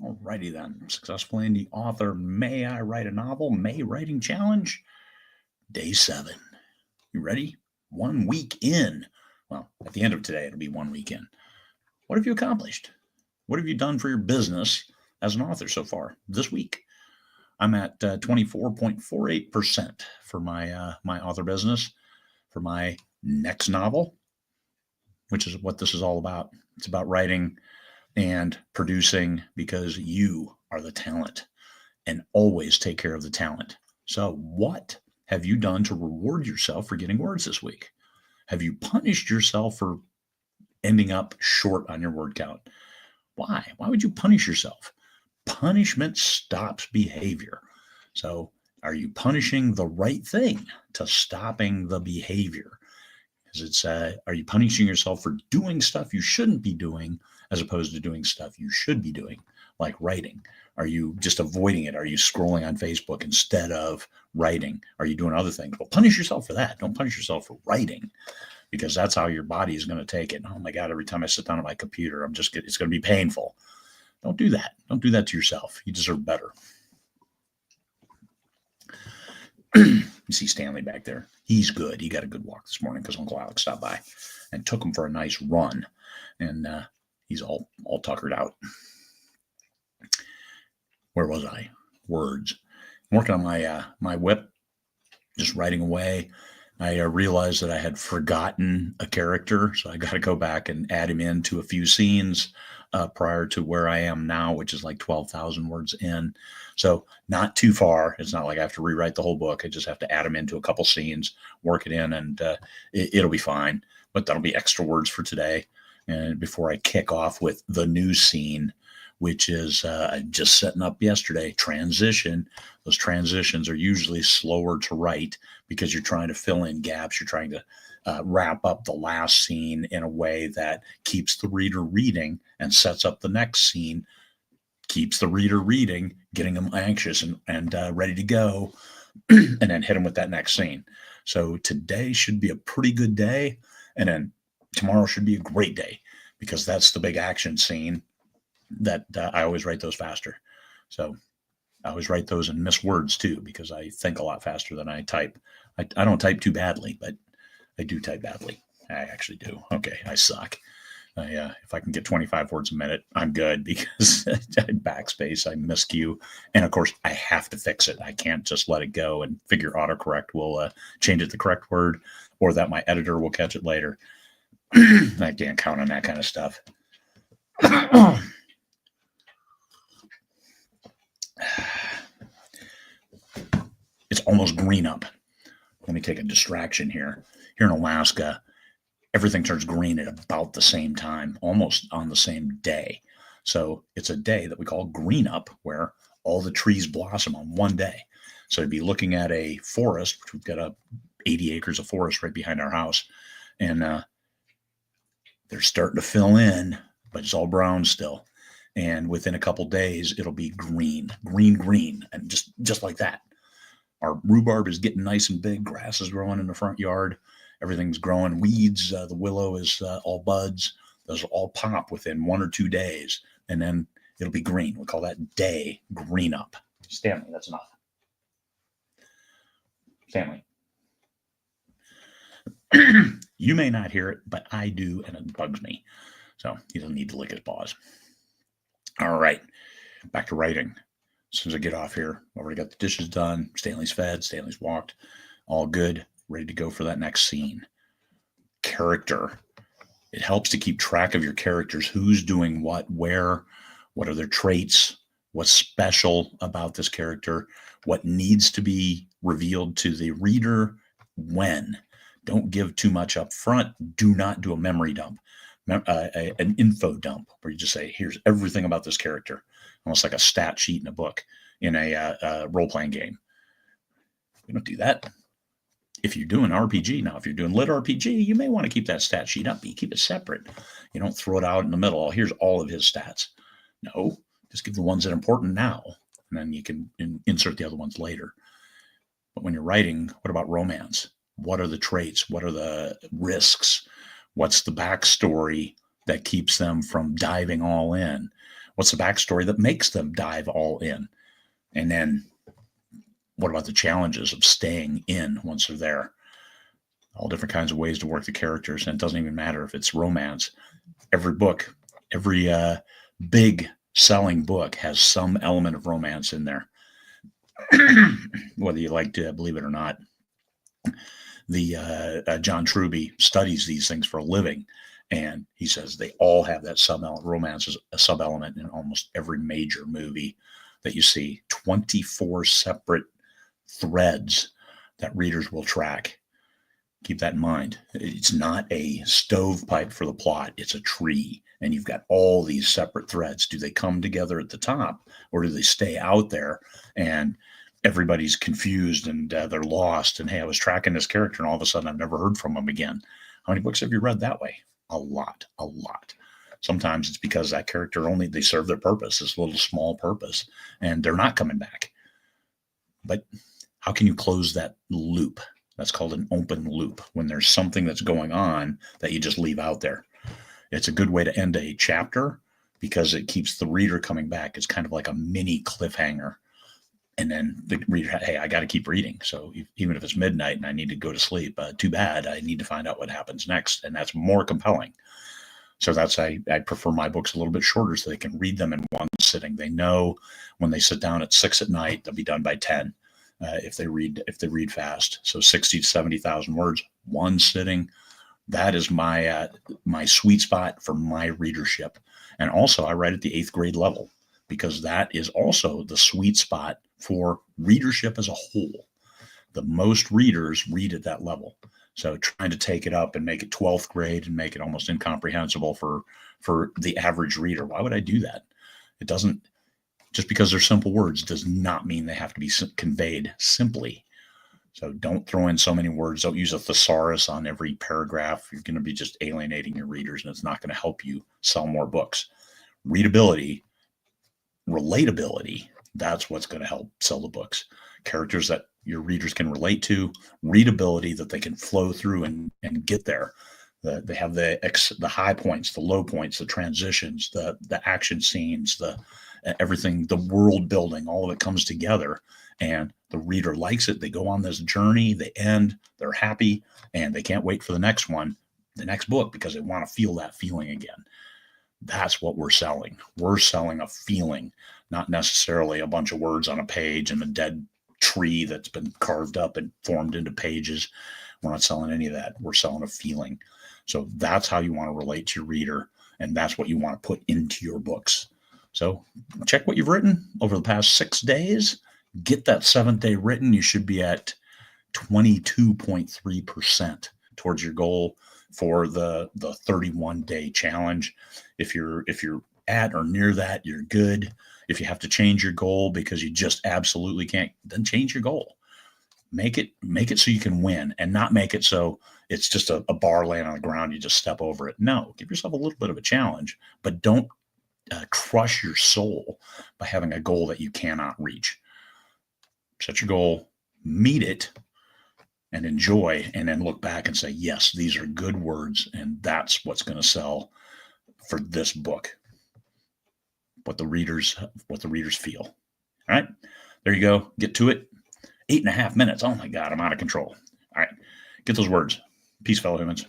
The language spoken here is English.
Alrighty then. Successful indie author. May I write a novel? May writing challenge. Day 7. You ready? 1 week in. Well, at the end of today, it'll be 1 week in. What have you accomplished? What have you done for your business as an author so far this week? I'm at 24.48% for my author business for my next novel, which is what this is all about. It's about writing and producing because you are the talent, and always take care of the talent. So what have you done to reward yourself for getting words this week? Have you punished yourself for ending up short on your word count? Why? Why would you punish yourself? Punishment stops behavior. So are you punishing the right thing to stopping the behavior? Are you punishing yourself for doing stuff you shouldn't be doing as opposed to doing stuff you should be doing, like writing? Are you just avoiding it? Are you scrolling on Facebook instead of writing? Are you doing other things? Well, punish yourself for that. Don't punish yourself for writing, because that's how your body is going to take it. Oh my God, every time I sit down at my computer, it's going to be painful. Don't do that. Don't do that to yourself. You deserve better. You see Stanley back there. He's good. He got a good walk this morning because Uncle Alex stopped by and took him for a nice run. And he's all tuckered out. Where was I? Words. I'm working on my whip, just writing away. I realized that I had forgotten a character, so I got to go back and add him into a few scenes prior to where I am now, which is like 12,000 words in. So not too far. It's not like I have to rewrite the whole book. I just have to add him into a couple scenes, work it in, and it'll be fine. But that'll be extra words for today. And before I kick off with the new scene, which is just setting up yesterday, transition. Those transitions are usually slower to write because you're trying to fill in gaps. You're trying to wrap up the last scene in a way that keeps the reader reading and sets up the next scene, keeps the reader reading, getting them anxious and ready to go, and then hit them with that next scene. So today should be a pretty good day, and then tomorrow should be a great day, because that's the big action scene that I always write those faster. So I always write those and miss words too, because I think a lot faster than I type. I don't type too badly, but I do type badly. I actually do. Okay, I suck. If I can get 25 words a minute, I'm good, because I backspace, I miscue. And of course, I have to fix it. I can't just let it go and figure autocorrect will change it to the correct word, or that my editor will catch it later. I can't count on that kind of stuff. It's almost green up. Let me take a distraction here. Here in Alaska, everything turns green at about the same time, almost on the same day. So it's a day that we call green up, where all the trees blossom on one day. So you'd be looking at a forest, which we've got 80 acres of forest right behind our house. And they're starting to fill in, but it's all brown still. And within a couple days, it'll be green, and just like that. Our rhubarb is getting nice and big. Grass is growing in the front yard. Everything's growing. Weeds, the willow is all buds. Those will all pop within 1 or 2 days, and then it'll be green. We call that day green up. Stanley, that's enough. Stanley. You may not hear it, but I do, and it bugs me. So he doesn't need to lick his paws. All right, back to writing. As soon as I get off here, already got the dishes done. Stanley's fed. Stanley's walked. All good. Ready to go for that next scene. Character. It helps to keep track of your characters. Who's doing what, where, what are their traits, what's special about this character, what needs to be revealed to the reader, when. Don't give too much up front. Do not do a memory dump. An info dump where you just say, here's everything about this character, almost like a stat sheet in a book, in a role-playing game. We don't do that. If you're doing RPG, now if you're doing lit RPG, you may want to keep that stat sheet up, but you keep it separate. You don't throw it out in the middle. Here's all of his stats. No, just give the ones that are important now, and then you can insert the other ones later. But when you're writing, what about romance? What are the traits? What are the risks? What's the backstory that keeps them from diving all in? What's the backstory that makes them dive all in? And then what about the challenges of staying in once they're there? All different kinds of ways to work the characters. And it doesn't even matter if it's romance. Every book, every big selling book has some element of romance in there. Whether you like to believe it or not. The John Truby studies these things for a living, and he says they all have that romance as a sub element in almost every major movie that you see. 24 separate threads that readers will track. Keep that in mind. It's not a stovepipe for the plot. It's a tree, and you've got all these separate threads. Do they come together at the top, or do they stay out there and everybody's confused and they're lost? And hey, I was tracking this character, and all of a sudden I've never heard from him again. How many books have you read that way? A lot. Sometimes it's because that character they serve their purpose, this little small purpose, and they're not coming back. But how can you close that loop? That's called an open loop, when there's something that's going on that you just leave out there. It's a good way to end a chapter because it keeps the reader coming back. It's kind of like a mini cliffhanger. And then the reader, hey, I got to keep reading. So even if it's midnight and I need to go to sleep, too bad. I need to find out what happens next. And that's more compelling. So I prefer my books a little bit shorter so they can read them in one sitting. They know when they sit down at 6 at night, they'll be done by 10. If they read fast. So 60 to 70,000 words, one sitting. That is my sweet spot for my readership. And also I write at the 8th grade level, because that is also the sweet spot for readership as a whole. The most readers read at that level. So trying to take it up and make it 12th grade and make it almost incomprehensible for the average reader. Why would I do that? It doesn't. Just because they're simple words does not mean they have to be conveyed simply. So don't throw in so many words. Don't use a thesaurus on every paragraph. You're going to be just alienating your readers, and it's not going to help you sell more books. Readability, relatability, that's what's going to help sell the books. Characters that your readers can relate to, readability that they can flow through and get there. They have the high points, the low points, the transitions, the action scenes, everything, the world building, all of it comes together, and the reader likes it. They go on this journey, they end, they're happy, and they can't wait for the next book, because they want to feel that feeling again. That's what we're selling. We're selling a feeling, not necessarily a bunch of words on a page and a dead tree that's been carved up and formed into pages. We're not selling any of that. We're selling a feeling. So that's how you want to relate to your reader, and that's what you want to put into your books. So check what you've written over the past 6 days. Get that 7th day written. You should be at 22.3% towards your goal for the 31-day challenge. If you're at or near that, you're good. If you have to change your goal because you just absolutely can't, then change your goal. Make it so you can win, and not make it so it's just a bar laying on the ground. You just step over it. No, give yourself a little bit of a challenge, but don't crush your soul by having a goal that you cannot reach. Set your goal, meet it, and enjoy, and then look back and say, yes, these are good words, and that's what's going to sell for this book. What the readers feel. All right, there you go. Get to it. 8.5 minutes. Oh my God, I'm out of control. All right, get those words. Peace, fellow humans.